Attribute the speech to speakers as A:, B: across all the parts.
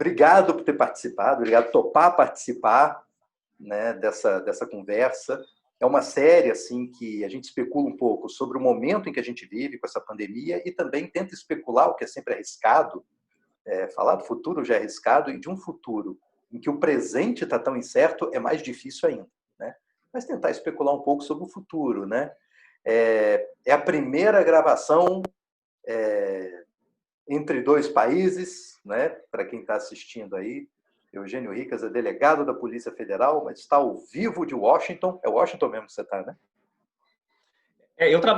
A: Obrigado por ter participado, obrigado por topar participar, né, dessa conversa. É uma série assim, que a gente especula um pouco sobre o momento em que a gente vive com essa pandemia e também tenta especular, o que é sempre arriscado. Falar do futuro já é arriscado, e de um futuro em que o presente está tão incerto é mais difícil ainda, né? Mas tentar especular um pouco sobre o futuro, né? É a primeira gravação entre dois países, né? Para quem está assistindo aí, Eugênio Ricas é delegado da Polícia Federal, mas está ao vivo de Washington. É Washington mesmo que você está, né?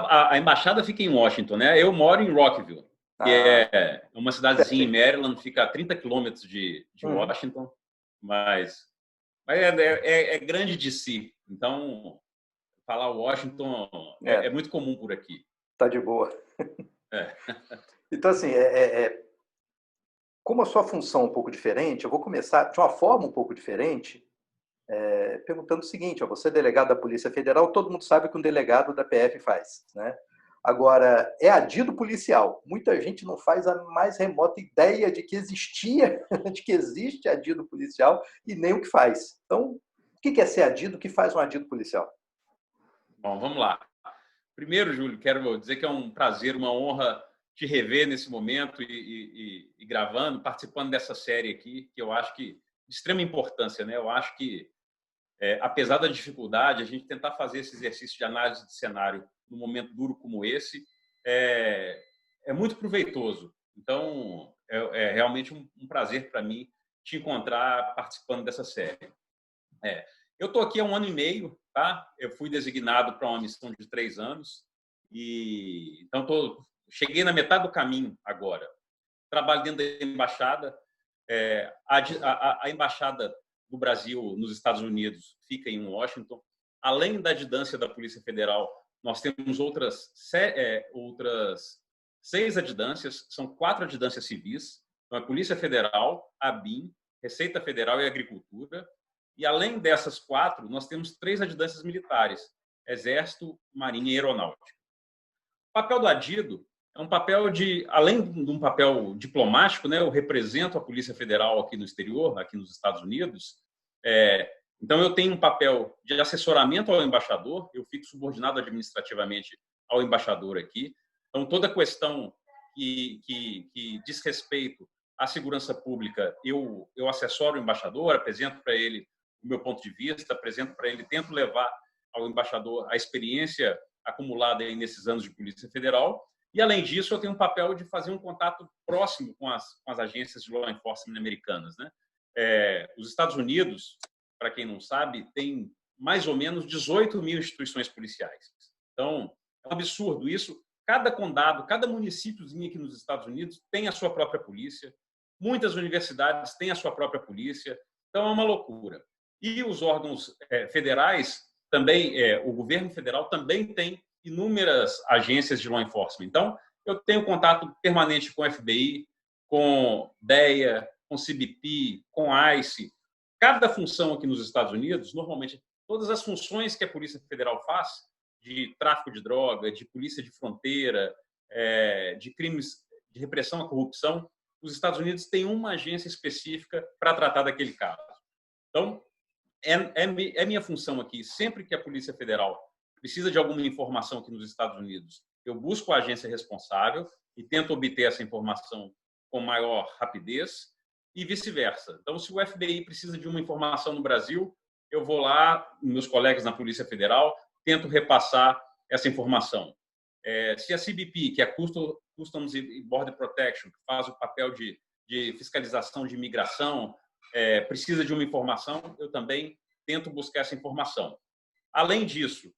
B: A embaixada fica em Washington, né? Eu moro em Rockville, que é uma cidadezinha em Maryland, fica a 30 quilômetros de Washington, mas é grande de si. Então, falar Washington é muito comum por aqui.
A: Tá de boa.
B: É.
A: Então, assim, como a sua função é um pouco diferente, eu vou começar de uma forma um pouco diferente, perguntando o seguinte: você é delegado da Polícia Federal, todo mundo sabe o que um delegado da PF faz, né? Agora, é adido policial. Muita gente não faz a mais remota ideia de que existia, de que existe adido policial e nem o que faz. Então, o que é ser adido? O que faz um adido policial?
B: Bom, vamos lá. Primeiro, Júlio, quero dizer que é um prazer, uma honra te rever nesse momento e gravando, participando dessa série aqui, que eu acho que de extrema importância, né? Eu acho que, apesar da dificuldade, a gente tentar fazer esse exercício de análise de cenário num momento duro como esse é muito proveitoso. Então, é realmente um prazer para mim te encontrar participando dessa série. Eu estou aqui há 1 ano e meio, tá? Eu fui designado para uma missão de 3 anos e então cheguei na metade do caminho agora. Trabalho dentro da embaixada. A embaixada do Brasil nos Estados Unidos fica em Washington. Além da adjudância da Polícia Federal, nós temos outras 6 adjudâncias, são 4 adjudâncias civis. Então, a Polícia Federal, a BIM, Receita Federal e Agricultura. E, além dessas 4, nós temos 3 adjudâncias militares, Exército, Marinha e Aeronáutica. O papel do adido é um papel além de um papel diplomático, né, eu represento a Polícia Federal aqui no exterior, aqui nos Estados Unidos. Então, eu tenho um papel de assessoramento ao embaixador, eu fico subordinado administrativamente ao embaixador aqui. Então, toda questão que diz respeito à segurança pública, eu assessoro o embaixador, apresento para ele o meu ponto de vista, apresento para ele, tento levar ao embaixador a experiência acumulada aí nesses anos de Polícia Federal. E, além disso, eu tenho um papel de fazer um contato próximo com as agências de law enforcement americanas, né? Os Estados Unidos, para quem não sabe, tem mais ou menos 18 mil instituições policiais. Então, é um absurdo isso. Cada condado, cada municípiozinho aqui nos Estados Unidos tem a sua própria polícia. Muitas universidades têm a sua própria polícia. Então, é uma loucura. E os órgãos federais também, o governo federal também tem inúmeras agências de law enforcement. Então, eu tenho contato permanente com o FBI, com DEA, com CBP, com ICE. Cada função aqui nos Estados Unidos, normalmente, todas as funções que a Polícia Federal faz, de tráfico de droga, de polícia de fronteira, de crimes de repressão à corrupção, os Estados Unidos têm uma agência específica para tratar daquele caso. Então, é minha função aqui, sempre que a Polícia Federal precisa de alguma informação aqui nos Estados Unidos, eu busco a agência responsável e tento obter essa informação com maior rapidez e vice-versa. Então, se o FBI precisa de uma informação no Brasil, eu vou lá, meus colegas na Polícia Federal, tento repassar essa informação. Se a CBP, que é a Customs and Border Protection, que faz o papel de fiscalização de imigração, precisa de uma informação, eu também tento buscar essa informação. Além disso,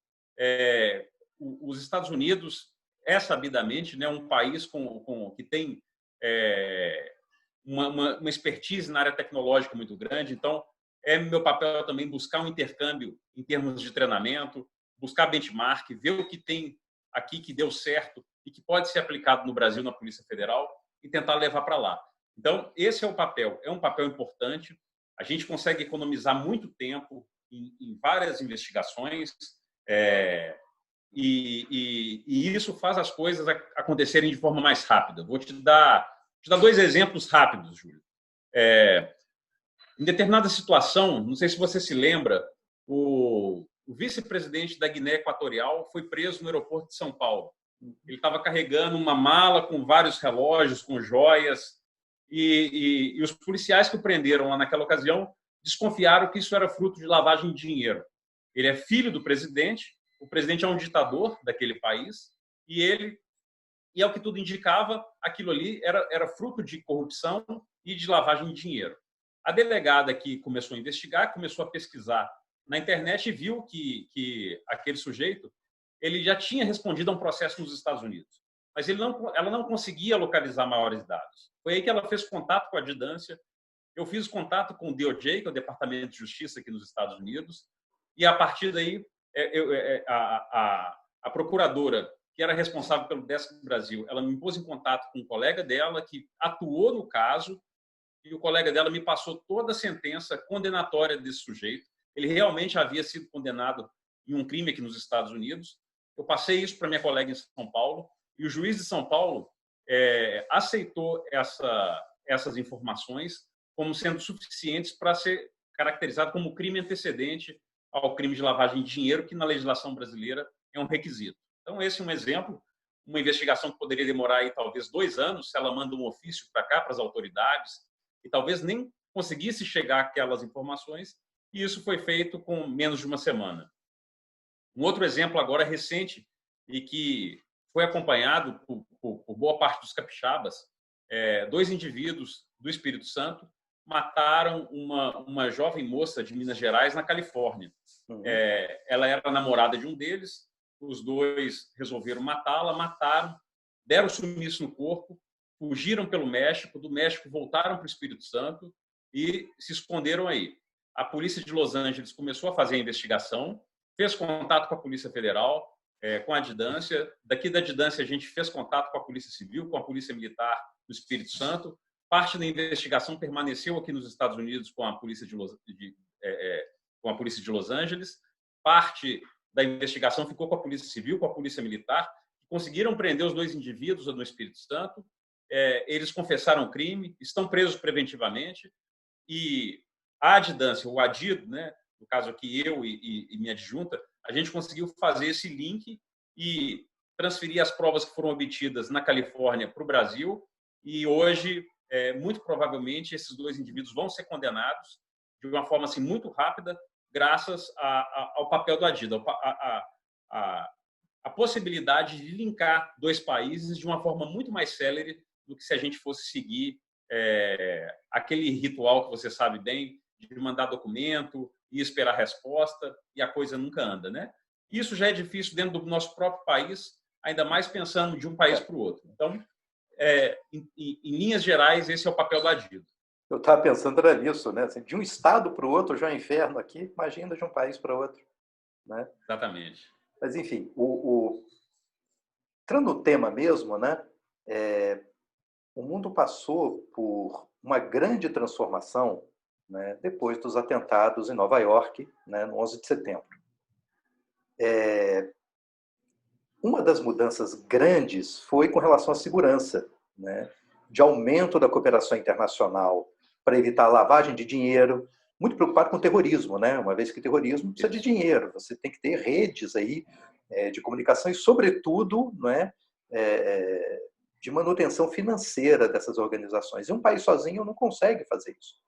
B: os Estados Unidos é sabidamente, né, um país que tem uma expertise na área tecnológica muito grande. Então, meu papel também buscar um intercâmbio em termos de treinamento, buscar benchmark, ver o que tem aqui que deu certo e que pode ser aplicado no Brasil, na Polícia Federal, e tentar levar para lá. Então, esse é o papel. É um papel importante. A gente consegue economizar muito tempo em várias investigações e isso faz as coisas acontecerem de forma mais rápida. Vou te dar 2 exemplos rápidos, Júlio. Em determinada situação, não sei se você se lembra, o vice-presidente da Guiné Equatorial foi preso no aeroporto de São Paulo. Ele estava carregando uma mala com vários relógios, com joias, e os policiais que o prenderam lá naquela ocasião desconfiaram que isso era fruto de lavagem de dinheiro. Ele é filho do presidente, o presidente é um ditador daquele país, e ao que tudo indicava, aquilo ali era fruto de corrupção e de lavagem de dinheiro. A delegada que começou a investigar, começou a pesquisar na internet e viu que aquele sujeito ele já tinha respondido a um processo nos Estados Unidos, mas ela não conseguia localizar maiores dados. Foi aí que ela fez contato com a Didância. Eu fiz contato com o DOJ, que é o Departamento de Justiça aqui nos Estados Unidos, e a partir daí a procuradora que era responsável pelo Desk Brasil, ela me pôs em contato com um colega dela que atuou no caso, e o colega dela me passou toda a sentença condenatória desse sujeito. Ele realmente havia sido condenado em um crime aqui nos Estados Unidos. Eu passei isso para minha colega em São Paulo, e o juiz de São Paulo aceitou essas informações como sendo suficientes para ser caracterizado como crime antecedente ao crime de lavagem de dinheiro, que na legislação brasileira é um requisito. Então, esse é um exemplo, uma investigação que poderia demorar aí, talvez 2 anos, se ela manda um ofício para cá, para as autoridades, e talvez nem conseguisse chegar aquelas informações, e isso foi feito com menos de uma semana. Um outro exemplo agora recente, e que foi acompanhado por boa parte dos capixabas, 2 indivíduos do Espírito Santo mataram uma jovem moça de Minas Gerais, na Califórnia. Ela era namorada de um deles, os 2 resolveram matá-la, mataram, deram sumiço no corpo, fugiram pelo México, do México voltaram para o Espírito Santo e se esconderam aí. A polícia de Los Angeles começou a fazer a investigação, fez contato com a Polícia Federal, com a Didância. Daqui da Didância a gente fez contato com a Polícia Civil, com a Polícia Militar do Espírito Santo. Parte da investigação permaneceu aqui nos Estados Unidos com a Polícia de Los Angeles. Parte da investigação ficou com a Polícia Civil, com a Polícia Militar, que conseguiram prender os 2 indivíduos no Espírito Santo. Eles confessaram o crime, estão presos preventivamente, e a Didância, o Adido, né, no caso aqui eu e minha adjunta, a gente conseguiu fazer esse link e transferir as provas que foram obtidas na Califórnia para o Brasil, e hoje, muito provavelmente, esses 2 indivíduos vão ser condenados de uma forma assim, muito rápida, graças ao papel do Adido, a possibilidade de linkar 2 países de uma forma muito mais célere do que se a gente fosse seguir aquele ritual que você sabe bem, de mandar documento e esperar resposta, e a coisa nunca anda, né? Isso já é difícil dentro do nosso próprio país, ainda mais pensando de um país para o outro. Então, em linhas gerais, esse é o papel do Adido.
A: Eu estava pensando nisso, né? De um estado para o outro já é um inferno aqui, imagina de um país para outro, né?
B: Exatamente.
A: Mas, enfim, entrando no tema mesmo, né? O mundo passou por uma grande transformação, né, depois dos atentados em Nova York, né, no 11 de setembro. Uma das mudanças grandes foi com relação à segurança, né, de aumento da cooperação internacional para evitar a lavagem de dinheiro, muito preocupado com o terrorismo, né, uma vez que o terrorismo precisa de dinheiro, você tem que ter redes aí, de comunicação e, sobretudo, né, de manutenção financeira dessas organizações. E um país sozinho não consegue fazer isso,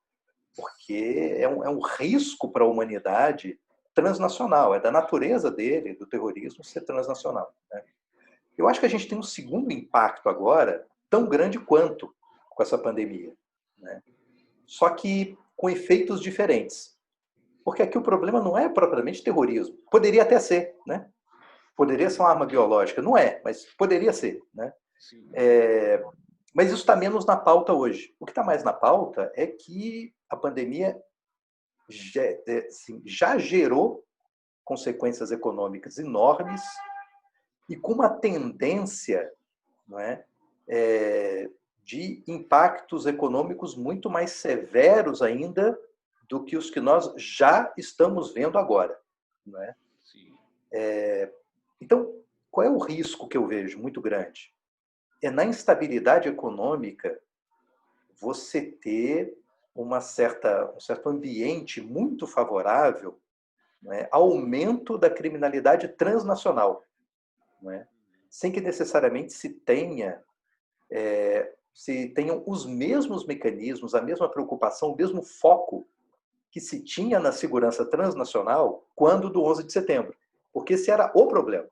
A: porque é um risco para a humanidade transnacional, é da natureza dele, do terrorismo, ser transnacional, né? Eu acho que a gente tem um segundo impacto agora, tão grande quanto com essa pandemia, né? Só que com efeitos diferentes. Porque aqui o problema não é propriamente terrorismo. Poderia até ser, né? Poderia ser uma arma biológica. Não é, mas poderia ser, né? Mas isso está menos na pauta hoje. O que está mais na pauta é que a pandemia já gerou consequências econômicas enormes e com uma tendência, não é, de impactos econômicos muito mais severos ainda do que os que nós já estamos vendo agora, não é?
B: Sim.
A: Então, qual é o risco que eu vejo muito grande? É na instabilidade econômica você ter um certo ambiente muito favorável, né, ao aumento da criminalidade transnacional, né, sem que necessariamente se tenham os mesmos mecanismos, a mesma preocupação, o mesmo foco que se tinha na segurança transnacional quando do 11 de setembro, porque esse era o problema.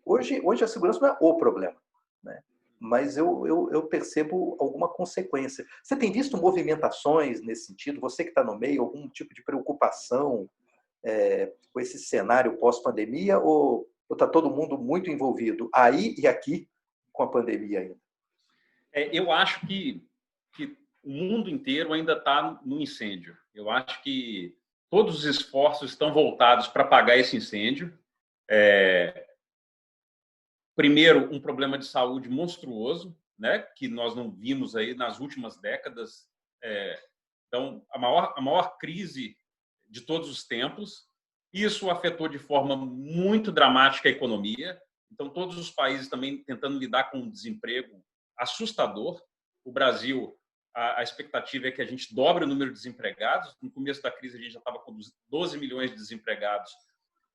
A: Hoje a segurança não é o problema, né? Mas eu percebo alguma consequência. Você tem visto movimentações nesse sentido? Você que está no meio, algum tipo de preocupação com esse cenário pós-pandemia, ou está todo mundo muito envolvido aí e aqui com a pandemia ainda?
B: Eu acho que o mundo inteiro ainda está no incêndio. Eu acho que todos os esforços estão voltados para apagar esse incêndio. Primeiro, um problema de saúde monstruoso, né, que nós não vimos aí nas últimas décadas. Então, a maior crise de todos os tempos. Isso afetou de forma muito dramática a economia. Então, todos os países também tentando lidar com um desemprego assustador. O Brasil, a expectativa é que a gente dobre o número de desempregados. No começo da crise, a gente já estava com 12 milhões de desempregados.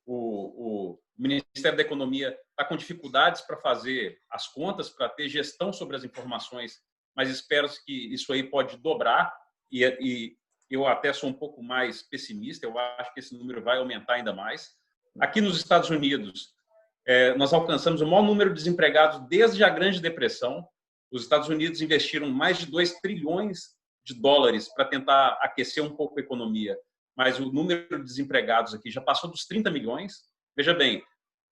B: O Ministério da Economia está com dificuldades para fazer as contas, para ter gestão sobre as informações, mas espero que isso aí pode dobrar e eu até sou um pouco mais pessimista, eu acho que esse número vai aumentar ainda mais. Aqui nos Estados Unidos, nós alcançamos o maior número de desempregados desde a Grande Depressão. Os Estados Unidos investiram mais de 2 trilhões de dólares para tentar aquecer um pouco a economia, mas o número de desempregados aqui já passou dos 30 milhões. Veja bem,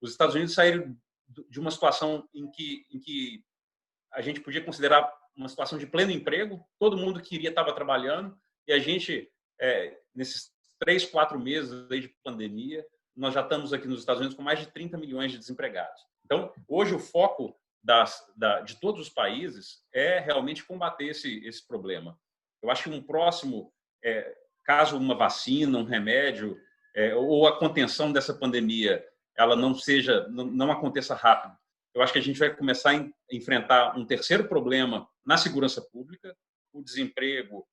B: os Estados Unidos saíram de uma situação em que a gente podia considerar uma situação de pleno emprego, todo mundo queria estava trabalhando, e a gente, nesses 3, 4 meses aí de pandemia, nós já estamos aqui nos Estados Unidos com mais de 30 milhões de desempregados. Então, hoje o foco de todos os países é realmente combater esse problema. Eu acho que um próximo, caso uma vacina, um remédio, ou a contenção dessa pandemia, ela não aconteça rápido, eu acho que a gente vai começar a enfrentar um terceiro problema na segurança pública, o desemprego,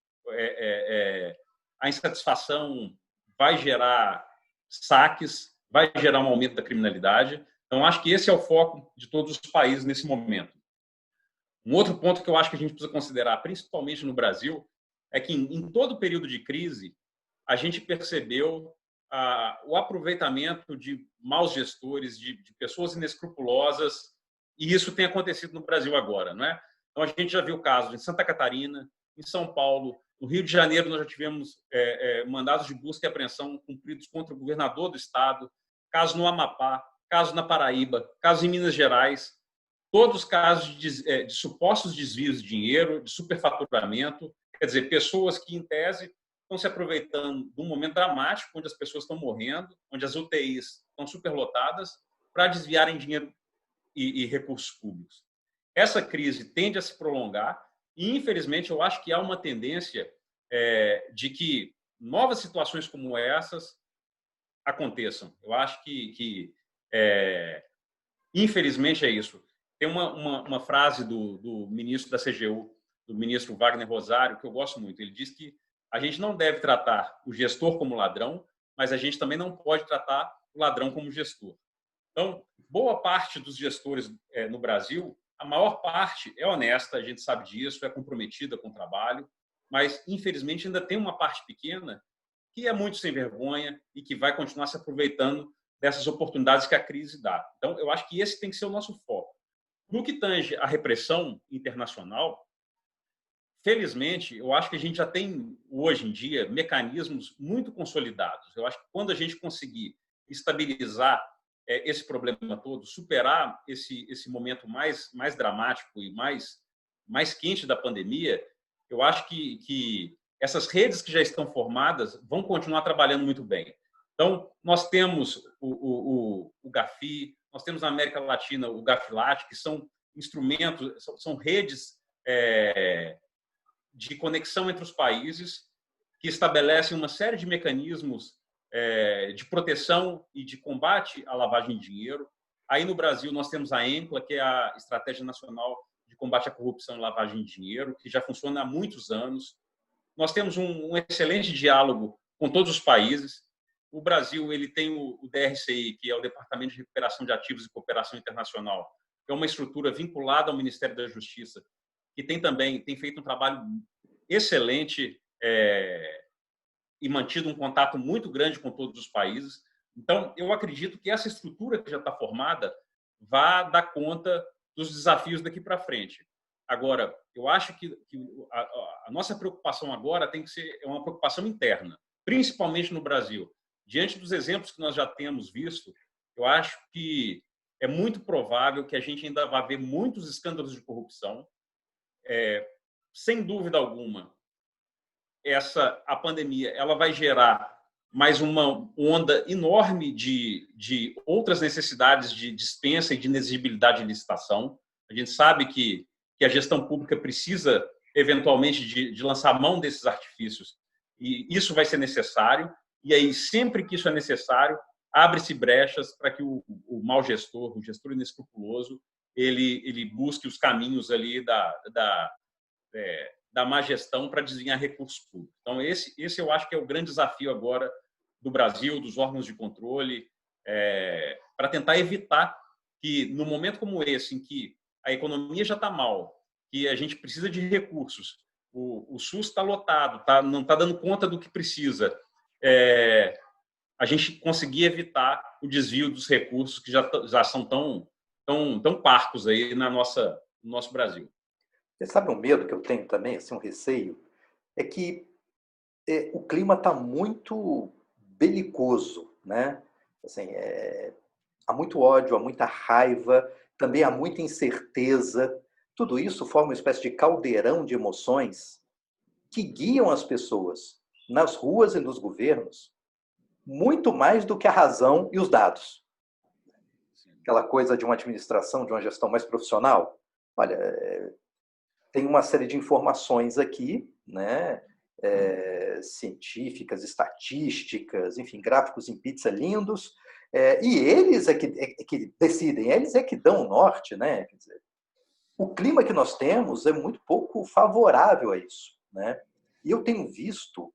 B: a insatisfação vai gerar saques, vai gerar um aumento da criminalidade. Então, acho que esse é o foco de todos os países nesse momento. Um outro ponto que eu acho que a gente precisa considerar, principalmente no Brasil, é que em todo período de crise, a gente percebeu o aproveitamento de maus gestores, de pessoas inescrupulosas, e isso tem acontecido no Brasil agora, não é? Então, a gente já viu casos em Santa Catarina, em São Paulo, no Rio de Janeiro, nós já tivemos mandados de busca e apreensão cumpridos contra o governador do estado, casos no Amapá, casos na Paraíba, casos em Minas Gerais, todos casos de supostos desvios de dinheiro, de superfaturamento, quer dizer, pessoas que, em tese, estão se aproveitando de um momento dramático, onde as pessoas estão morrendo, onde as UTIs estão superlotadas, para desviarem dinheiro e recursos públicos. Essa crise tende a se prolongar e, infelizmente, eu acho que há uma tendência de que novas situações como essas aconteçam. Eu acho que infelizmente, é isso. Tem uma frase do ministro da CGU, do ministro Wagner Rosário, que eu gosto muito. Ele diz que a gente não deve tratar o gestor como ladrão, mas a gente também não pode tratar o ladrão como gestor. Então, boa parte dos gestores no Brasil, a maior parte é honesta, a gente sabe disso, é comprometida com o trabalho, mas, infelizmente, ainda tem uma parte pequena que é muito sem vergonha e que vai continuar se aproveitando dessas oportunidades que a crise dá. Então, eu acho que esse tem que ser o nosso foco. No que tange à repressão internacional, felizmente, eu acho que a gente já tem, hoje em dia, mecanismos muito consolidados. Eu acho que quando a gente conseguir estabilizar esse problema todo, superar esse momento mais dramático e mais quente da pandemia, eu acho que essas redes que já estão formadas vão continuar trabalhando muito bem. Então, nós temos o GAFI, nós temos na América Latina o GAFILAT, que são instrumentos, são redes de conexão entre os países que estabelecem uma série de mecanismos de proteção e de combate à lavagem de dinheiro. Aí, no Brasil, nós temos a ENCLA, que é a Estratégia Nacional de Combate à Corrupção e Lavagem de Dinheiro, que já funciona há muitos anos. nós temos um excelente diálogo com todos os países. O Brasil ele tem o DRCI, que é o Departamento de Recuperação de Ativos e Cooperação Internacional, que é uma estrutura vinculada ao Ministério da Justiça, que tem feito um trabalho excelente e mantido um contato muito grande com todos os países. Então, eu acredito que essa estrutura que já está formada vai dar conta dos desafios daqui para frente. Agora, eu acho que a nossa preocupação agora tem que ser uma preocupação interna, principalmente no Brasil. Diante dos exemplos que nós já temos visto, eu acho que é muito provável que a gente ainda vá ver muitos escândalos de corrupção. Sem dúvida alguma, a pandemia ela vai gerar mais uma onda enorme de outras necessidades de dispensa e de inexigibilidade de licitação. A gente sabe que a gestão pública precisa, eventualmente, de lançar mão desses artifícios, e isso vai ser necessário. E aí, sempre que isso é necessário, abre-se brechas para que o mau gestor, o gestor inescrupuloso, ele busque os caminhos ali da má gestão para desviar recursos públicos. Então, esse eu acho que é o grande desafio agora do Brasil, dos órgãos de controle, para tentar evitar que, no momento como esse, em que a economia já está mal, que a gente precisa de recursos, o SUS está lotado, não está dando conta do que precisa, a gente conseguir evitar o desvio dos recursos que já são tão parcos aí no nosso Brasil.
A: Você sabe um medo que eu tenho também, assim, um receio, é que o clima está muito belicoso, né? Assim, há muito ódio, há muita raiva, também há muita incerteza. Tudo isso forma uma espécie de caldeirão de emoções que guiam as pessoas nas ruas e nos governos muito mais do que a razão e os dados. Aquela coisa de uma administração, de uma gestão mais profissional. Olha, tem uma série de informações aqui, né? Científicas, estatísticas, enfim, gráficos em pizza lindos, e eles é que decidem, eles é que dão o norte, né? Quer dizer, o clima que nós temos é muito pouco favorável a isso, né? E eu tenho visto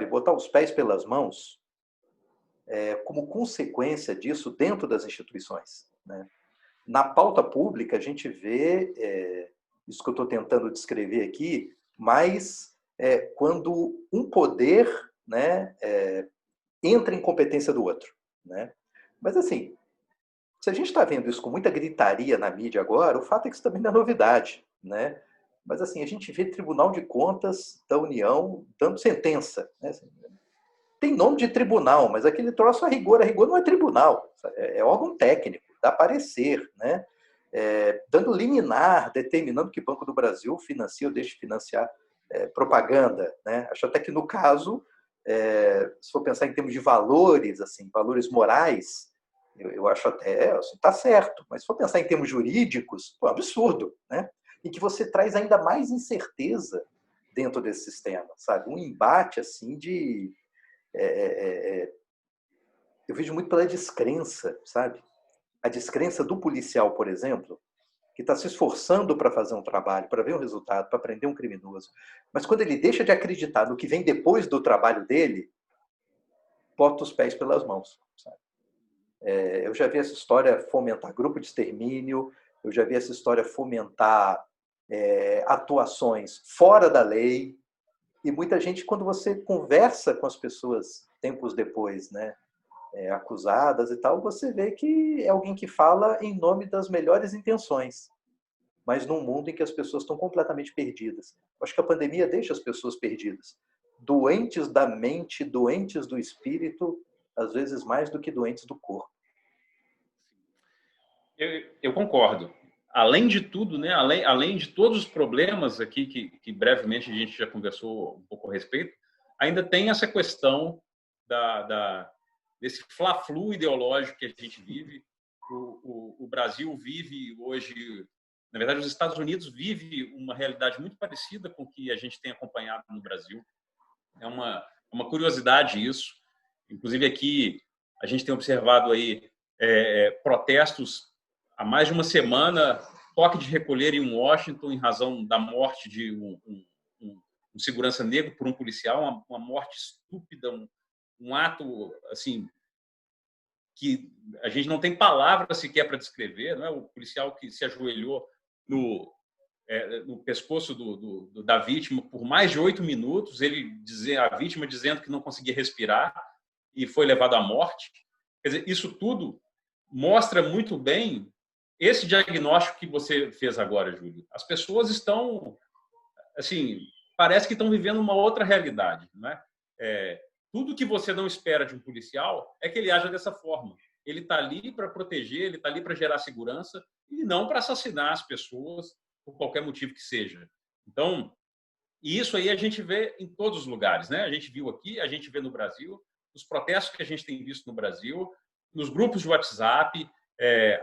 A: botar os pés pelas mãos, como consequência disso dentro das instituições, né? Na pauta pública, a gente vê isso que eu estou tentando descrever aqui, mas quando um poder, né, entra em competência do outro, né? Mas, assim, se a gente está vendo isso com muita gritaria na mídia agora, o fato é que isso também não é novidade, né? Mas, assim, a gente vê Tribunal de Contas da União dando sentença, né? Tem nome de tribunal, mas aquele troço a rigor não é tribunal, é órgão técnico, dá parecer, né? Dando liminar, determinando que o Banco do Brasil financia ou deixe de financiar propaganda, né? Acho até que no caso, se for pensar em termos de valores, assim, valores morais, eu acho até, assim, tá certo, mas se for pensar em termos jurídicos, é um absurdo, né? E que você traz ainda mais incerteza dentro desse sistema, sabe? Um embate assim de eu vejo muito pela descrença, sabe? A descrença do policial, por exemplo, que está se esforçando para fazer um trabalho, para ver um resultado, para prender um criminoso. Mas quando ele deixa de acreditar no que vem depois do trabalho dele, bota os pés pelas mãos, sabe? Eu já vi essa história fomentar grupo de extermínio, eu já vi essa história fomentar atuações fora da lei, e muita gente, quando você conversa com as pessoas tempos depois, né, acusadas e tal, você vê que é alguém que fala em nome das melhores intenções, mas num mundo em que as pessoas estão completamente perdidas. Eu acho que a pandemia deixa as pessoas perdidas, doentes da mente, doentes do espírito, às vezes mais do que doentes do corpo.
B: Eu concordo. Além de tudo, né, além de todos os problemas aqui que brevemente a gente já conversou um pouco a respeito, ainda tem essa questão desse fla-flu ideológico que a gente vive. O Brasil vive hoje, na verdade, os Estados Unidos vive uma realidade muito parecida com o que a gente tem acompanhado no Brasil. É uma curiosidade isso. Inclusive aqui a gente tem observado aí protestos há mais de uma semana, toque de recolher em Washington em razão da morte de um segurança negro por um policial, uma morte estúpida, um ato assim que a gente não tem palavras sequer para descrever, não é? O policial que se ajoelhou no pescoço da vítima por mais de 8 minutos, a vítima dizendo que não conseguia respirar e foi levado à morte. Quer dizer, isso tudo mostra muito bem esse diagnóstico que você fez agora, Júlio. As pessoas estão, assim, parece que estão vivendo uma outra realidade, né? Tudo que você não espera de um policial é que ele haja dessa forma. Ele está ali para proteger, ele está ali para gerar segurança e não para assassinar as pessoas por qualquer motivo que seja. Então, isso aí a gente vê em todos os lugares, né? A gente viu aqui, a gente vê no Brasil, os protestos que a gente tem visto no Brasil, nos grupos de WhatsApp,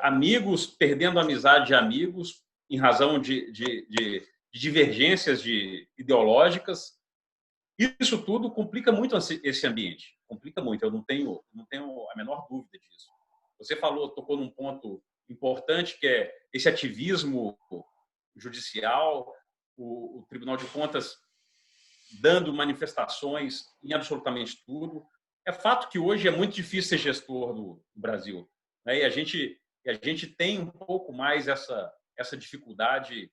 B: amigos perdendo a amizade de amigos em razão de divergências ideológicas. Isso tudo complica muito esse ambiente, complica muito. Eu não tenho a menor dúvida disso. Você tocou num ponto importante, que é esse ativismo judicial, o Tribunal de Contas dando manifestações em absolutamente tudo. É fato que hoje é muito difícil ser gestor no Brasil, né? E a gente tem um pouco mais essa dificuldade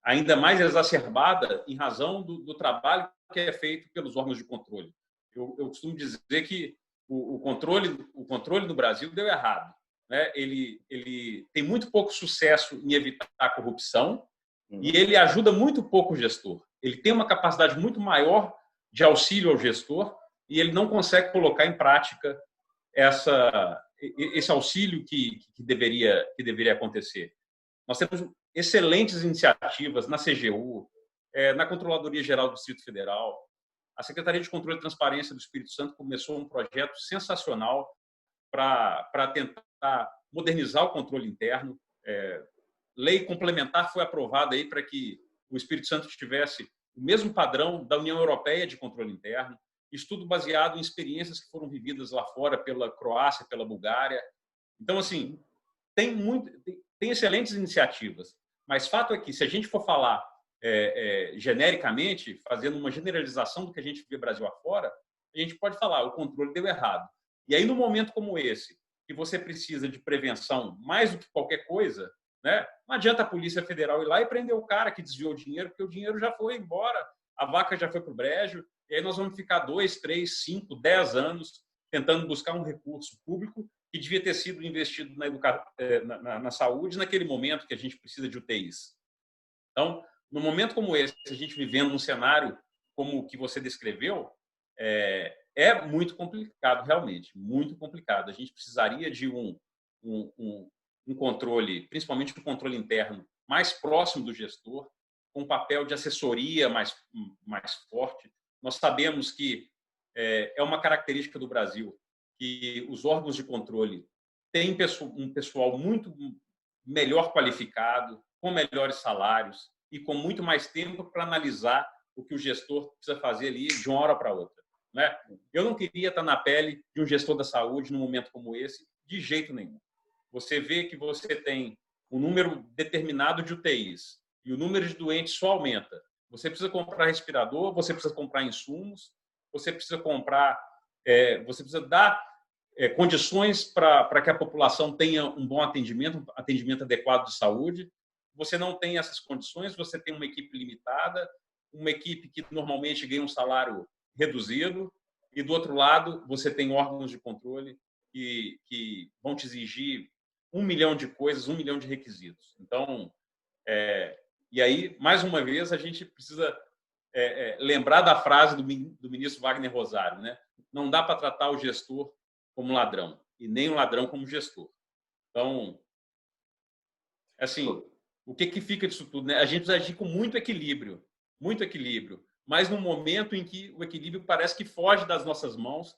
B: ainda mais exacerbada em razão do trabalho que é feito pelos órgãos de controle. Eu costumo dizer que o controle no Brasil deu errado, né? Ele tem muito pouco sucesso em evitar a corrupção e ele ajuda muito pouco o gestor. Ele tem uma capacidade muito maior de auxílio ao gestor e ele não consegue colocar em prática esse auxílio que deveria acontecer. Nós temos excelentes iniciativas na CGU, na Controladoria Geral do Distrito Federal. A Secretaria de Controle e Transparência do Espírito Santo começou um projeto sensacional para tentar modernizar o controle interno. Lei complementar foi aprovada aí para que o Espírito Santo tivesse o mesmo padrão da União Europeia de controle interno. Estudo baseado em experiências que foram vividas lá fora pela Croácia, pela Bulgária. Então, assim, tem excelentes iniciativas, mas fato é que, se a gente for falar genericamente, fazendo uma generalização do que a gente vê Brasil afora, a gente pode falar o controle deu errado. E aí, num momento como esse, que você precisa de prevenção mais do que qualquer coisa, né? Não adianta a Polícia Federal ir lá e prender o cara que desviou o dinheiro, porque o dinheiro já foi embora, a vaca já foi para o brejo, e aí nós vamos ficar 2, 3, 5, 10 anos tentando buscar um recurso público que devia ter sido investido na saúde naquele momento que a gente precisa de UTIs. Então, num momento como esse, a gente vivendo um cenário como o que você descreveu, é muito complicado, realmente, muito complicado. A gente precisaria de um controle, principalmente um controle interno, mais próximo do gestor, com um papel de assessoria mais forte. Nós sabemos que é uma característica do Brasil que os órgãos de controle têm um pessoal muito melhor qualificado, com melhores salários e com muito mais tempo para analisar o que o gestor precisa fazer ali de uma hora para outra, né? Eu não queria estar na pele de um gestor da saúde num momento como esse, de jeito nenhum. Você vê que você tem um número determinado de UTIs e o número de doentes só aumenta. Você precisa comprar respirador, você precisa comprar insumos, você precisa você precisa dar condições para que a população tenha um bom atendimento adequado de saúde. Você não tem essas condições, você tem uma equipe limitada, uma equipe que normalmente ganha um salário reduzido, e, do outro lado, você tem órgãos de controle que vão te exigir 1 milhão de coisas, 1 milhão de requisitos. Então, e aí, mais uma vez, a gente precisa lembrar da frase do ministro Wagner Rosário, né? Não dá para tratar o gestor como ladrão e nem o ladrão como gestor. Então, assim, o que fica disso tudo, né? A gente precisa agir com muito equilíbrio, mas num momento em que o equilíbrio parece que foge das nossas mãos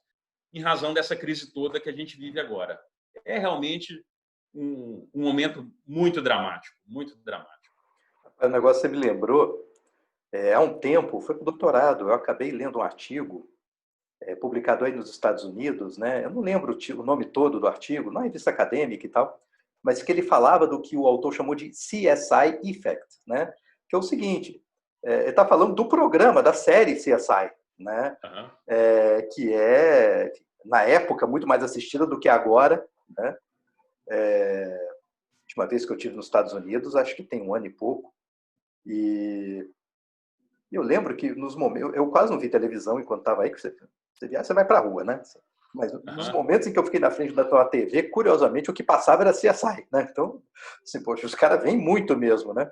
B: em razão dessa crise toda que a gente vive agora. É realmente um momento muito dramático, muito dramático.
A: O negócio que você me lembrou, há um tempo, foi para o doutorado, eu acabei lendo um artigo publicado aí nos Estados Unidos, né? Eu não lembro o nome todo do artigo, não é revista acadêmica e tal, mas que ele falava do que o autor chamou de CSI Effect, né? Que é o seguinte: Ele está falando do programa, da série CSI, né?
B: Uhum.
A: Que é, na época, muito mais assistida do que agora, né? A última vez que eu estive nos Estados Unidos, acho que tem um ano e pouco, e eu lembro que nos momentos, eu quase não vi televisão enquanto estava aí, que você viaja, você vai para a rua, né? Mas nos momentos em que eu fiquei na frente da tua TV, curiosamente, o que passava era CSI, né? Então, assim, poxa, os caras vêm muito mesmo, né?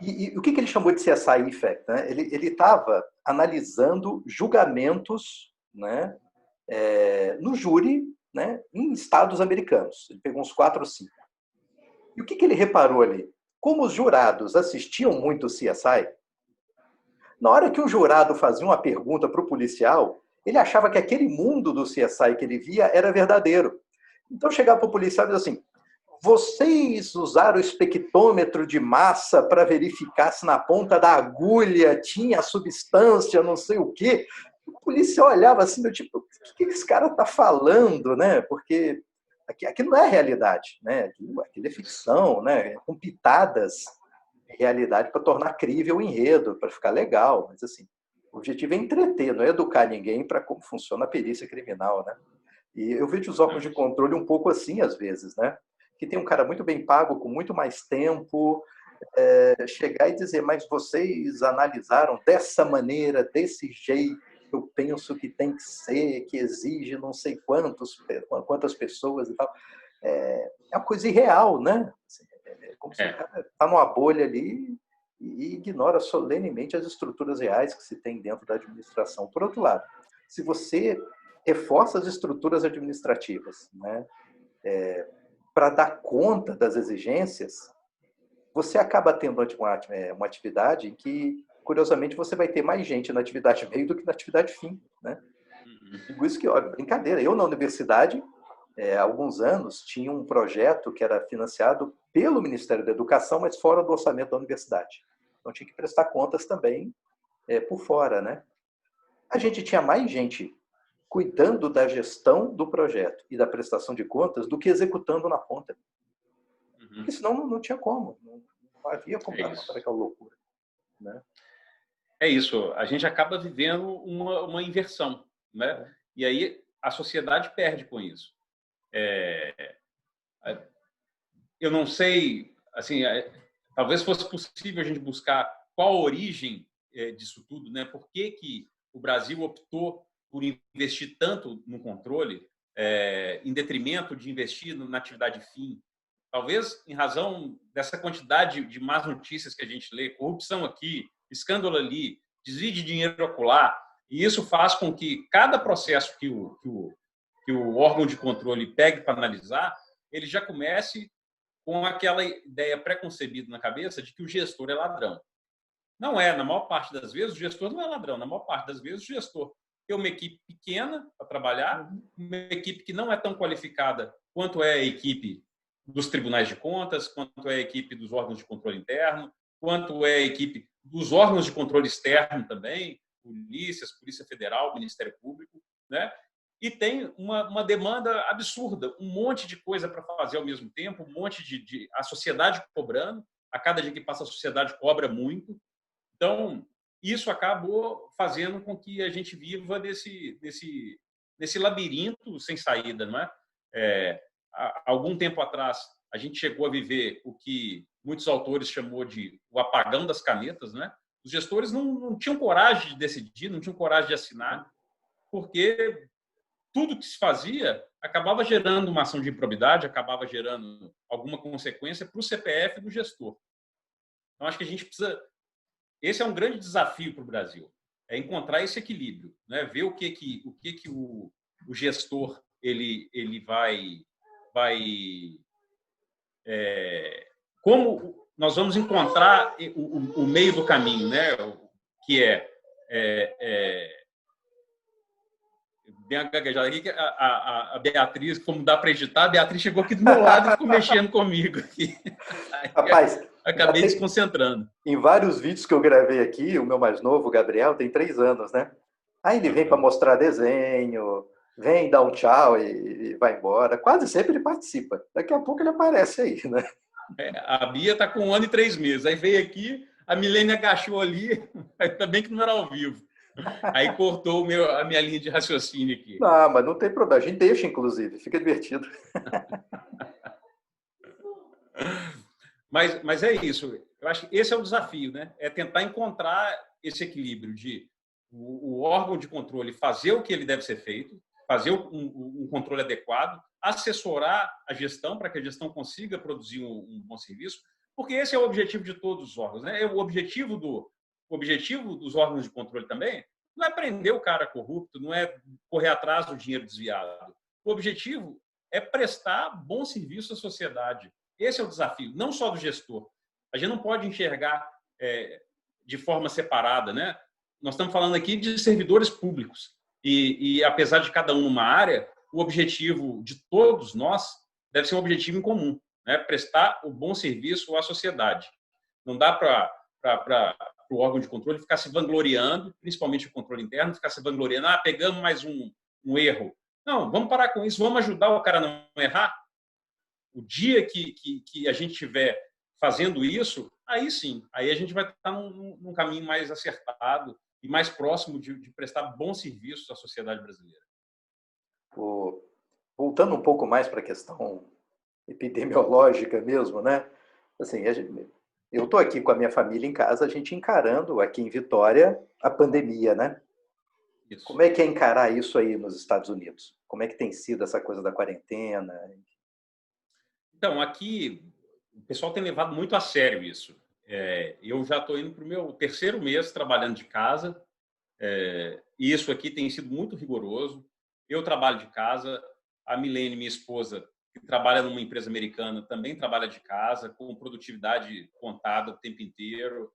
A: E o que ele chamou de CSI Effect? Né? Ele estava analisando julgamentos, né, no júri, né, em estados americanos. Ele pegou uns 4 ou 5. E o que ele reparou ali? Como os jurados assistiam muito o CSI, na hora que um jurado fazia uma pergunta para o policial, ele achava que aquele mundo do CSI que ele via era verdadeiro. Então chegava para o policial e dizia assim: vocês usaram o espectrômetro de massa para verificar se na ponta da agulha tinha a substância, não sei o quê? O policial olhava assim, do tipo, o que esse cara está falando, né? Porque aquilo não é realidade, né? Aquilo é ficção, né? Com pitadas de realidade para tornar crível o enredo, para ficar legal. Mas assim, o objetivo é entreter, não é educar ninguém para como funciona a perícia criminal, né? E eu vejo os órgãos de controle um pouco assim às vezes, né? Que tem um cara muito bem pago, com muito mais tempo, chegar e dizer, mas vocês analisaram dessa maneira, desse jeito, eu penso que tem que ser, que exige não sei quantas pessoas e tal. É uma coisa irreal, né? É como se o cara está numa bolha ali e ignora solenemente as estruturas reais que se tem dentro da administração. Por outro lado, se você reforça as estruturas administrativas, né, para dar conta das exigências, você acaba tendo uma atividade em que, curiosamente, você vai ter mais gente na atividade meio do que na atividade fim, né? Por isso que, olha, brincadeira, eu na universidade, há alguns anos, tinha um projeto que era financiado pelo Ministério da Educação, mas fora do orçamento da universidade. Então tinha que prestar contas também por fora, né? A gente tinha mais gente cuidando da gestão do projeto e da prestação de contas do que executando na ponta. Porque senão não tinha como. Não havia como dar conta daquela loucura. Né?
B: É isso. A gente acaba vivendo uma inversão. Né? E aí a sociedade perde com isso. Eu não sei, assim, talvez fosse possível a gente buscar qual a origem disso tudo, né? Por que o Brasil optou por investir tanto no controle em detrimento de investir na atividade fim? Talvez em razão dessa quantidade de más notícias que a gente lê, corrupção aqui, escândalo ali, desvio de dinheiro acolá, e isso faz com que cada processo que o órgão de controle pegue para analisar, ele já comece com aquela ideia pré-concebida na cabeça de que o gestor é ladrão. Não é, na maior parte das vezes, o gestor não é ladrão. Na maior parte das vezes, o gestor tem uma equipe pequena para trabalhar, uma equipe que não é tão qualificada quanto é a equipe dos tribunais de contas, quanto é a equipe dos órgãos de controle interno, quanto é a equipe dos órgãos de controle externo também, Polícia Federal, Ministério Público, né? E tem uma demanda absurda, um monte de coisa para fazer ao mesmo tempo, um monte a sociedade cobrando, a cada dia que passa a sociedade cobra muito. Então, isso acabou fazendo com que a gente viva nesse labirinto sem saída, não é? Há algum tempo atrás, a gente chegou a viver o que muitos autores chamou de o apagão das canetas, né? Os gestores não tinham coragem de decidir, não tinham coragem de assinar, porque tudo que se fazia acabava gerando uma ação de improbidade, acabava gerando alguma consequência para o CPF do gestor. Então, acho que a gente precisa... Esse é um grande desafio para o Brasil, é encontrar esse equilíbrio, né? Ver o que o gestor ele vai como nós vamos encontrar o meio do caminho, né? Que bem gaguejado aqui, que a Beatriz, como dá para editar, a Beatriz chegou aqui do meu lado e ficou mexendo comigo aqui.
A: Rapaz,
B: acabei desconcentrando.
A: Em vários vídeos que eu gravei aqui, o meu mais novo, o Gabriel, tem 3 anos, né? Aí ele vem para mostrar desenho, vem dar um tchau e vai embora. Quase sempre ele participa. Daqui a pouco ele aparece aí, né?
B: A Bia está com 1 ano e 3 meses. Aí veio aqui, A Milene agachou ali, ainda bem que não era ao vivo. Aí cortou a minha linha de raciocínio aqui.
A: Não, mas não tem problema. A gente deixa, inclusive. Fica divertido.
B: Mas é isso. Eu acho que esse é o desafio, né? É tentar encontrar esse equilíbrio de o órgão de controle fazer o que ele deve ser feito, fazer um controle adequado, assessorar a gestão para que a gestão consiga produzir um bom serviço, porque esse é o objetivo de todos os órgãos, né? O objetivo dos órgãos de controle também não é prender o cara corrupto, não é correr atrás do dinheiro desviado. O objetivo é prestar bom serviço à sociedade. Esse é o desafio, não só do gestor. A gente não pode enxergar de forma separada, né? Nós estamos falando aqui de servidores públicos e apesar de cada um numa área, o objetivo de todos nós deve ser um objetivo em comum, né? Prestar o bom serviço à sociedade. Não dá para o órgão de controle ficar se vangloriando, principalmente o controle interno, ficar se vangloriando, pegamos mais um erro. Não, vamos parar com isso, vamos ajudar o cara a não errar. O dia que a gente estiver fazendo isso, aí sim, aí a gente vai estar num caminho mais acertado e mais próximo de prestar bons serviços à sociedade brasileira.
A: Voltando um pouco mais para a questão epidemiológica mesmo, né? Assim, eu estou aqui com a minha família em casa, a gente encarando aqui em Vitória a pandemia, né? Isso. Como é que é encarar isso aí nos Estados Unidos? Como é que tem sido essa coisa da quarentena?
B: Então, aqui o pessoal tem levado muito a sério isso. Eu já estou indo para o meu terceiro mês trabalhando de casa. E isso aqui tem sido muito rigoroso. Eu trabalho de casa. A Milene, minha esposa, que trabalha numa empresa americana, também trabalha de casa, com produtividade contada o tempo inteiro.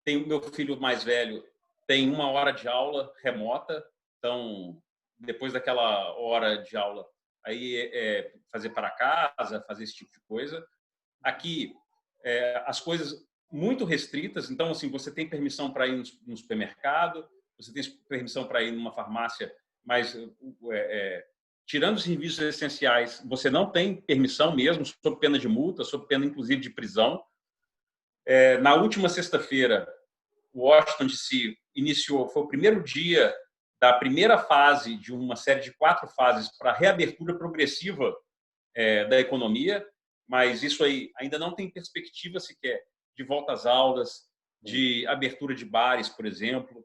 B: Tem o meu filho mais velho, tem 1 hora de aula remota. Então, depois daquela hora de aula, aí fazer para casa, fazer esse tipo de coisa. Aqui, as coisas muito restritas. Então, assim, você tem permissão para ir no supermercado, você tem permissão para ir numa farmácia, mas tirando os serviços essenciais, você não tem permissão mesmo, sob pena de multa, sob pena, inclusive, de prisão. Na última sexta-feira, Washington DC foi o primeiro dia da primeira fase de uma série de 4 fases para a reabertura progressiva da economia, mas isso aí ainda não tem perspectiva sequer de volta às aulas, de abertura de bares, por exemplo.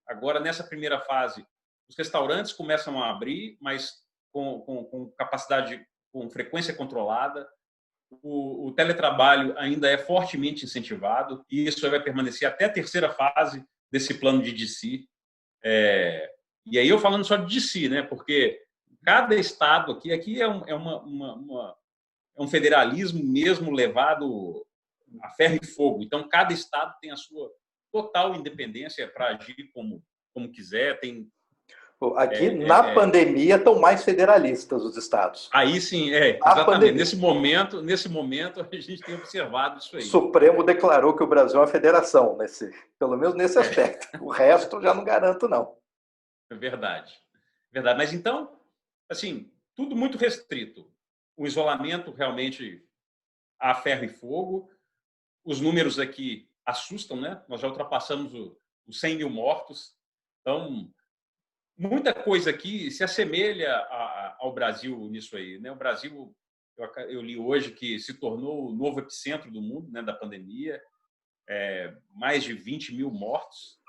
B: Agora, nessa primeira fase, os restaurantes começam a abrir, mas com capacidade, com frequência controlada. O teletrabalho ainda é fortemente incentivado e isso vai permanecer até a terceira fase desse plano de DC. E aí eu falando só de DC, né? Porque cada estado aqui é um federalismo mesmo levado a ferro e fogo. Então, cada estado tem a sua total independência para agir como quiser.
A: Aqui, na pandemia, estão mais federalistas os estados.
B: Aí sim, exatamente. Nesse momento, a gente tem observado isso aí.
A: O Supremo declarou que o Brasil é uma federação, pelo menos nesse aspecto. O resto, já não garanto, não.
B: É verdade. Mas então, assim, tudo muito restrito. O isolamento realmente a ferro e fogo. Os números aqui assustam, né? Nós já ultrapassamos os 100 mil mortos. Então, muita coisa aqui se assemelha ao Brasil nisso aí, né? O Brasil, eu li hoje que se tornou o novo epicentro do mundo, né, da pandemia. Mais de 20 mil mortos.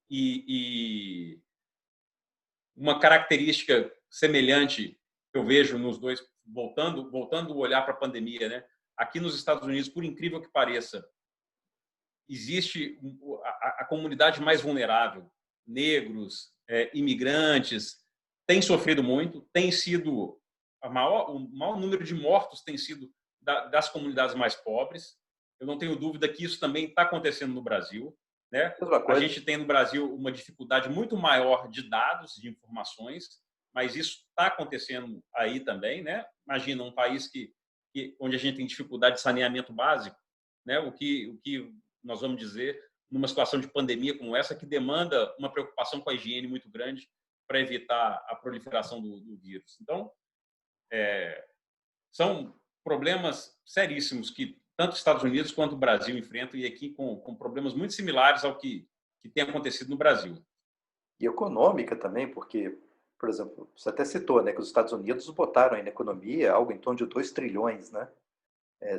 B: E uma característica semelhante que eu vejo nos dois, voltando o olhar para a pandemia, né? Aqui nos Estados Unidos, por incrível que pareça, existe a comunidade mais vulnerável, negros, imigrantes, tem sofrido muito, tem sido o maior número de mortos tem sido das comunidades mais pobres. Eu não tenho dúvida que isso também está acontecendo no Brasil, né? A gente tem no Brasil uma dificuldade muito maior de dados, de informações, mas isso está acontecendo aí também, né? Imagina um país onde a gente tem dificuldade de saneamento básico, né? O que nós vamos dizer numa situação de pandemia como essa, que demanda uma preocupação com a higiene muito grande para evitar a proliferação do vírus. Então, são problemas seríssimos que tanto os Estados Unidos quanto o Brasil enfrentam, e aqui com problemas muito similares ao que tem acontecido no Brasil.
A: E econômica também, porque, por exemplo, você até citou, né, que os Estados Unidos botaram aí na economia algo em torno de 2 trilhões, né?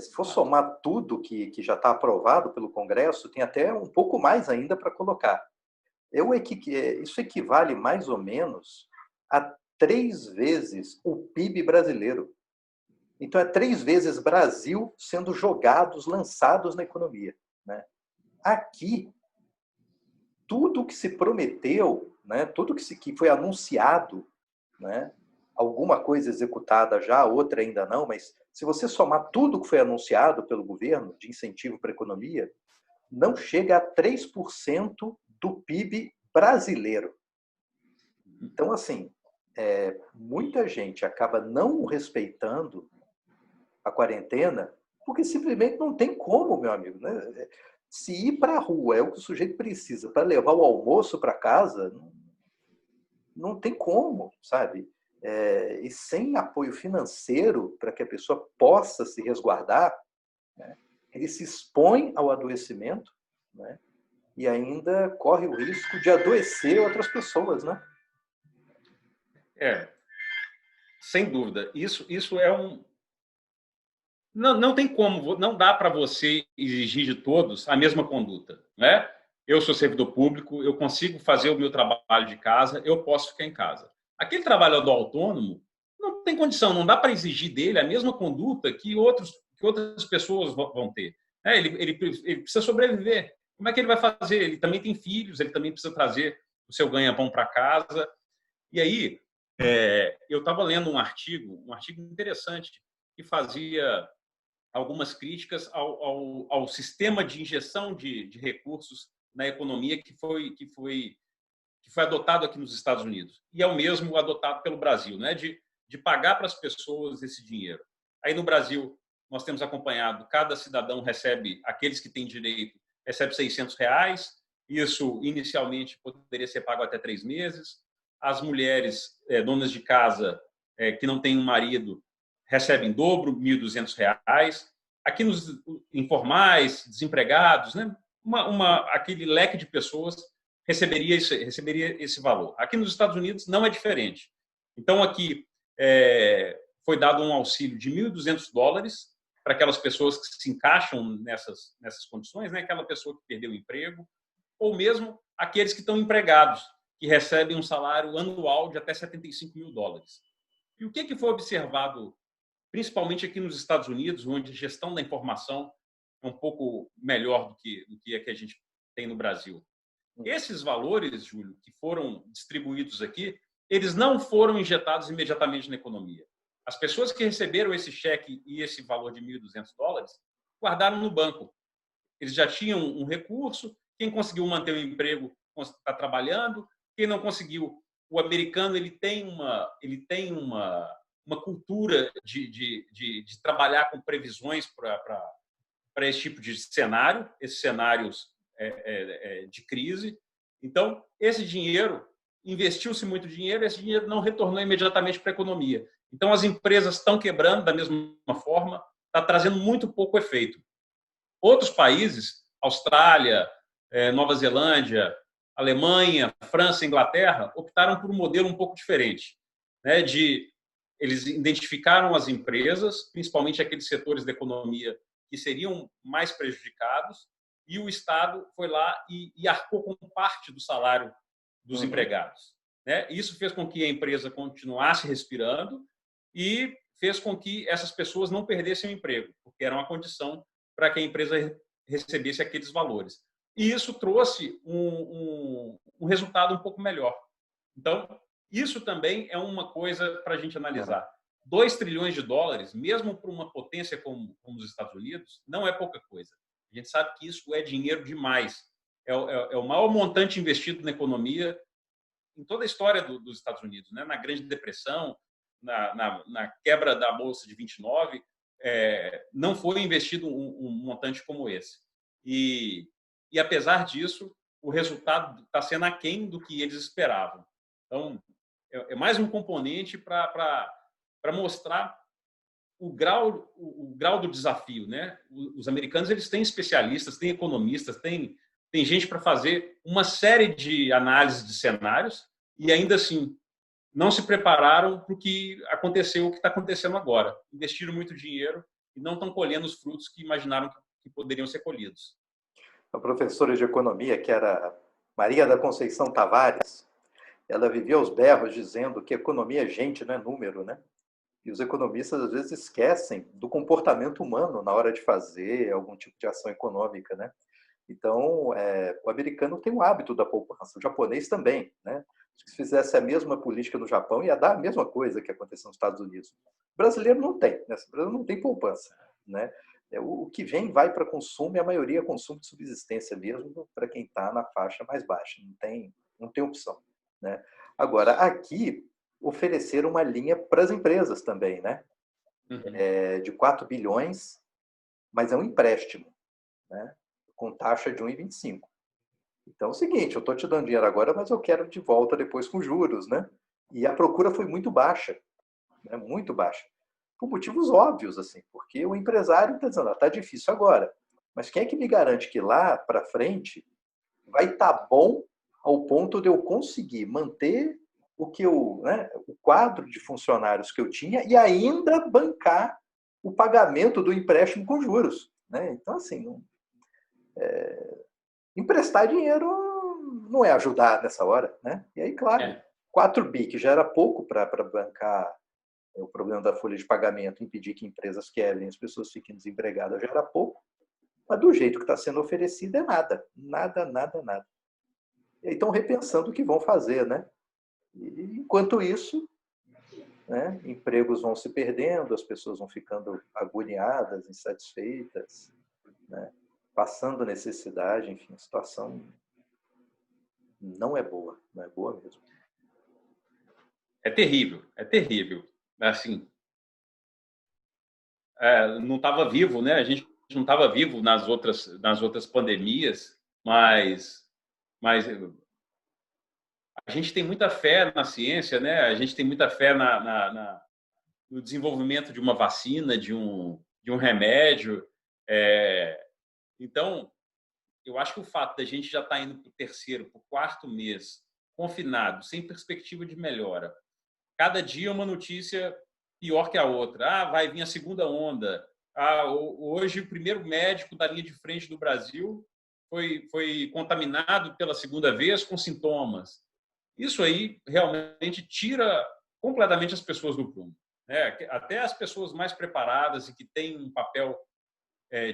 A: Se for somar tudo que já está aprovado pelo Congresso, tem até um pouco mais ainda para colocar. Isso equivale mais ou menos a 3 vezes o PIB brasileiro. Então, é 3 vezes Brasil sendo jogados, lançados na economia, né? Aqui, tudo que se prometeu, né, tudo que foi anunciado, né, alguma coisa executada já, outra ainda não, mas se você somar tudo que foi anunciado pelo governo de incentivo para a economia, não chega a 3% do PIB brasileiro. Então, assim, muita gente acaba não respeitando a quarentena porque simplesmente não tem como, meu amigo, né? Se ir para a rua é o que o sujeito precisa para levar o almoço para casa, não tem como, sabe? E sem apoio financeiro para que a pessoa possa se resguardar, né, ele se expõe ao adoecimento, né, e ainda corre o risco de adoecer outras pessoas, né?
B: Sem dúvida. Isso é um... Não tem como, não dá para você exigir de todos a mesma conduta, né? Eu sou servidor público, eu consigo fazer o meu trabalho de casa, eu posso ficar em casa. Aquele trabalhador autônomo não tem condição, não dá para exigir dele a mesma conduta que outras pessoas vão ter. Ele precisa sobreviver. Como é que ele vai fazer? Ele também tem filhos, ele também precisa trazer o seu ganha-pão para casa. E aí, eu estava lendo um artigo interessante que fazia algumas críticas ao sistema de injeção de recursos na economia que foi adotado aqui nos Estados Unidos. E é o mesmo adotado pelo Brasil, né? De pagar para as pessoas esse dinheiro. Aí no Brasil, nós temos acompanhado, cada cidadão recebe, aqueles que têm direito, recebe R$ 600. Isso, inicialmente, poderia ser pago até 3 meses. As mulheres donas de casa que não têm um marido recebem em dobro, R$ 1.200. Aqui nos informais, desempregados, né? Aquele leque de pessoas receberia esse valor. Aqui nos Estados Unidos não é diferente. Então, aqui foi dado um auxílio de $1.200 para aquelas pessoas que se encaixam nessas condições, né? Aquela pessoa que perdeu o emprego, ou mesmo aqueles que estão empregados, que recebem um salário anual de até $75.000. E o que foi observado, principalmente aqui nos Estados Unidos, onde a gestão da informação é um pouco melhor do que a que a gente tem no Brasil? Esses valores, Júlio, que foram distribuídos aqui, eles não foram injetados imediatamente na economia. As pessoas que receberam esse cheque e esse valor de $1.200 guardaram no banco. Eles já tinham um recurso. Quem conseguiu manter o emprego está trabalhando. Quem não conseguiu, o americano ele tem uma cultura de trabalhar com previsões para esse tipo de cenário, esses cenários de crise. Então, esse dinheiro, investiu-se muito dinheiro, esse dinheiro não retornou imediatamente para a economia. Então, as empresas estão quebrando da mesma forma, está trazendo muito pouco efeito. Outros países, Austrália, Nova Zelândia, Alemanha, França, Inglaterra, optaram por um modelo um pouco diferente, né? Eles identificaram as empresas, principalmente aqueles setores da economia que seriam mais prejudicados, e o Estado foi lá e arcou com parte do salário dos empregados, né? Isso fez com que a empresa continuasse respirando e fez com que essas pessoas não perdessem o emprego, porque era uma condição para que a empresa recebesse aqueles valores. E isso trouxe um resultado um pouco melhor. Então, isso também é uma coisa para a gente analisar. $2 trilhões, mesmo para uma potência como os Estados Unidos, não é pouca coisa. A gente sabe que isso é dinheiro demais. É o maior montante investido na economia em toda a história dos Estados Unidos, né? Na Grande Depressão, na quebra da Bolsa de 29, não foi investido um montante como esse. E apesar disso, o resultado está sendo aquém do que eles esperavam. Então, é mais um componente para mostrar o grau do desafio, né? Os americanos, eles têm especialistas, têm economistas, têm gente para fazer uma série de análises de cenários e ainda assim não se prepararam para o que aconteceu, o que está acontecendo agora. Investiram muito dinheiro e não estão colhendo os frutos que imaginaram que poderiam ser colhidos.
A: A professora de economia, que era Maria da Conceição Tavares, ela vivia aos berros dizendo que economia é gente, não é número, né? E os economistas às vezes esquecem do comportamento humano na hora de fazer algum tipo de ação econômica, né? Então, o americano tem o hábito da poupança, o japonês também, né? Se fizesse a mesma política no Japão, ia dar a mesma coisa que aconteceu nos Estados Unidos. O brasileiro não tem, né? O brasileiro não tem poupança, né? O que vem vai para consumo e a maioria é consumo de subsistência mesmo para quem está na faixa mais baixa, não tem opção, né? Agora, aqui ofereceram uma linha para as empresas também, né? De 4 bilhões, mas é um empréstimo, né? Com taxa de 1,25. Então é o seguinte, eu estou te dando dinheiro agora, mas eu quero de volta depois com juros, né? E a procura foi muito baixa, né? Muito baixa. Por motivos óbvios, assim, porque o empresário está dizendo, está difícil agora, mas quem é que me garante que lá para frente vai estar bom ao ponto de eu conseguir manter o quadro de funcionários que eu tinha e ainda bancar o pagamento do empréstimo com juros, né? Então, assim, emprestar dinheiro não é ajudar nessa hora, né? E aí, claro, 4 bi, que já era pouco para bancar o problema da folha de pagamento, impedir que empresas quebrem, as pessoas fiquem desempregadas, já era pouco, mas do jeito que está sendo oferecido é nada, nada, nada, nada. E aí estão repensando o que vão fazer, né? E, enquanto isso, né, empregos vão se perdendo, as pessoas vão ficando agoniadas, insatisfeitas, né? Passando necessidade, enfim, a situação não é boa mesmo.
B: É terrível, é terrível. Assim, não estava vivo, né? A gente não estava vivo nas outras pandemias, mas a gente tem muita fé na ciência, né? A gente tem muita fé no desenvolvimento de uma vacina, de um remédio. Então, eu acho que o fato da gente já estar indo para o terceiro, para o quarto mês, confinado, sem perspectiva de melhora, cada dia uma notícia pior que a outra. Vai vir a segunda onda. Hoje o primeiro médico da linha de frente do Brasil foi contaminado pela segunda vez com sintomas. Isso aí realmente tira completamente as pessoas do prumo, né? Até as pessoas mais preparadas e que têm um papel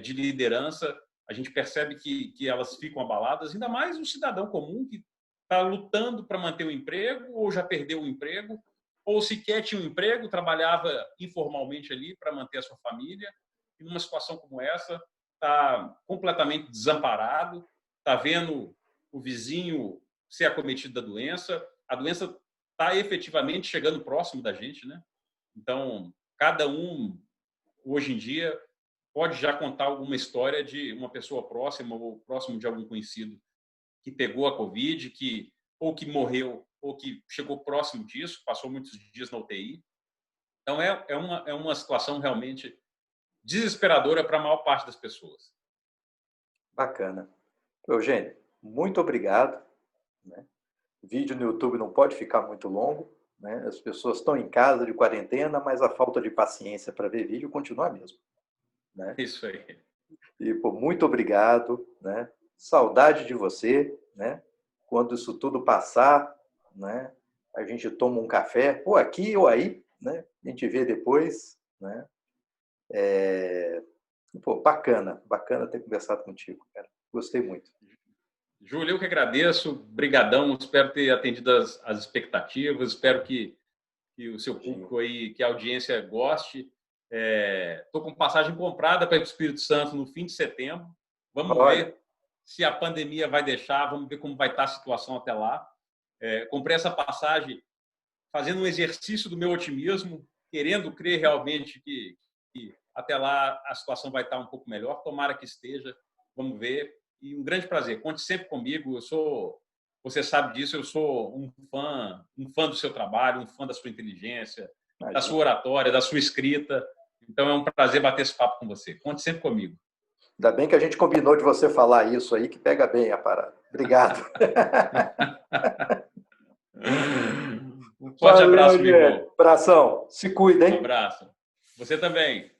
B: de liderança, a gente percebe que elas ficam abaladas, ainda mais um cidadão comum que está lutando para manter o emprego ou já perdeu o emprego, ou sequer tinha um emprego, trabalhava informalmente ali para manter a sua família, e numa situação como essa está completamente desamparado, está vendo o vizinho ser acometido da doença, a doença está efetivamente chegando próximo da gente, né? Então, cada um, hoje em dia, pode já contar alguma história de uma pessoa próxima ou próximo de algum conhecido que pegou a Covid, ou que morreu, ou que chegou próximo disso, passou muitos dias na UTI. Então, é uma situação realmente desesperadora para a maior parte das pessoas.
A: Bacana. Eugênio, muito obrigado, né? O vídeo no YouTube não pode ficar muito longo, né? As pessoas estão em casa de quarentena, mas a falta de paciência para ver vídeo continua a mesma, né?
B: Isso aí.
A: E, pô, muito obrigado, né? Saudade de você, né? Quando isso tudo passar, né? A gente toma um café, ou aqui ou aí, né? A gente vê depois, né? Pô, bacana ter conversado contigo, cara. Gostei muito.
B: Júlio, eu que agradeço, brigadão, espero ter atendido as expectativas, espero que o seu público aí, que a audiência goste. Estou com passagem comprada para ir para o Espírito Santo no fim de setembro. Vamos ver se a pandemia vai deixar, vamos ver como vai estar a situação até lá. Comprei essa passagem fazendo um exercício do meu otimismo, querendo crer realmente que até lá a situação vai estar um pouco melhor. Tomara que esteja, vamos ver. E um grande prazer. Conte sempre comigo. Você sabe disso, eu sou um fã do seu trabalho, um fã da sua inteligência, da sua oratória, da sua escrita. Então, é um prazer bater esse papo com você. Conte sempre comigo.
A: Ainda bem que a gente combinou de você falar isso aí, que pega bem a parada. Obrigado.
B: Um forte abraço,
A: Valeu,
B: meu irmão.
A: abração. Se cuida,
B: Um
A: hein?
B: abraço. Você também.